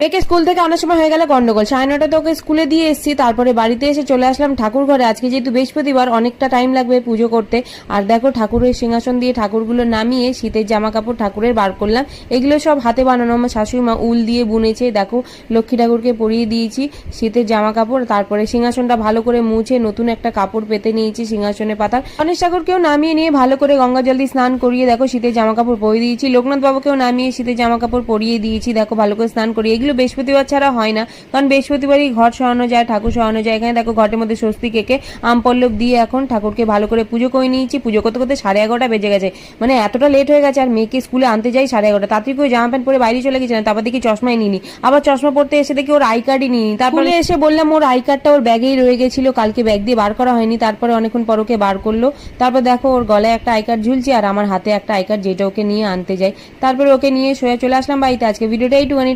মেয়েকে স্কুল থেকে আনার সময় হয়ে গেল গন্ডগোল। 9:30 ওকে স্কুলে দিয়ে এসেছি, তারপরে বাড়িতে এসে চলে আসলাম ঠাকুর ঘরে। আজকে যেহেতু বৃহস্পতিবার অনেকটা টাইম লাগবে পুজো করতে। আর দেখো ঠাকুরের সিংহাসন দিয়ে ঠাকুরগুলো নামিয়ে শীতের জামা কাপড় ঠাকুরের বার করলাম। এগুলো সব হাতে বানানো, আমার শাশুড়ি মা উল দিয়ে বুনেছে। দেখো লক্ষ্মী ঠাকুরকে পরিয়ে দিয়েছি শীতের জামা কাপড়। তারপরে সিংহাসনটা ভালো করে মুছে নতুন একটা কাপড় পেতে নিয়েছি সিংহাসনে পাতার। গণেশ ঠাকুরকেও নামিয়ে নিয়ে ভালো করে গঙ্গা জল দিয়ে স্নান করিয়ে দেখো শীতের জামা কাপড় পরিয়ে দিয়েছি। লোকনাথ বাবুকেও নামিয়ে শীতের জামা কাপড় পরিয়ে দিয়েছি। দেখো ভালো করে স্নান করিয়ে, এগুলো বৃহস্পতিবার ছাড়া হয় না, কারণ বৃহস্পতিবারই ঘর সরানো যায়, ঠাকুর সরানো যায়। এখানে দেখো ঘটের মধ্যে স্বস্তি কেকে আম পল্লব দিয়ে এখন ঠাকুরকে ভালো করে পুজো করে নিয়েছি। পুজো করতে করতে 11:30 বেজে গেছে, মানে এতটা লেট হয়ে গেছে। আর মেয়েকে স্কুলে আনতে যাই 11:30, তাড়াতাড়ি করে জামা প্যান্ট পরে বাইরে চলে গেছিলাম। তারপর দেখি চশমাই নিইনি, আবার চশমা পড়তে এসে দেখি ওর আই কার্ডই নিইনি। তারপরে এসে বললাম ওর আই কার্ডটা ওর ব্যাগেই রয়ে গেছিল, কালকে ব্যাগ দিয়ে বার করা হয়নি। তারপরে অনেকক্ষণ পর ওকে বার করলো। তারপর দেখো ওর গলায় একটা আই কার্ড ঝুলছে আর আমার হাতে একটা আই কার্ড, যেটা ওকে নিয়ে আনতে যাই। তারপরে ওকে নিয়ে সোয়া চলে আসলাম বাড়িতে। আজকে ভিডিওটা এইটুখানি।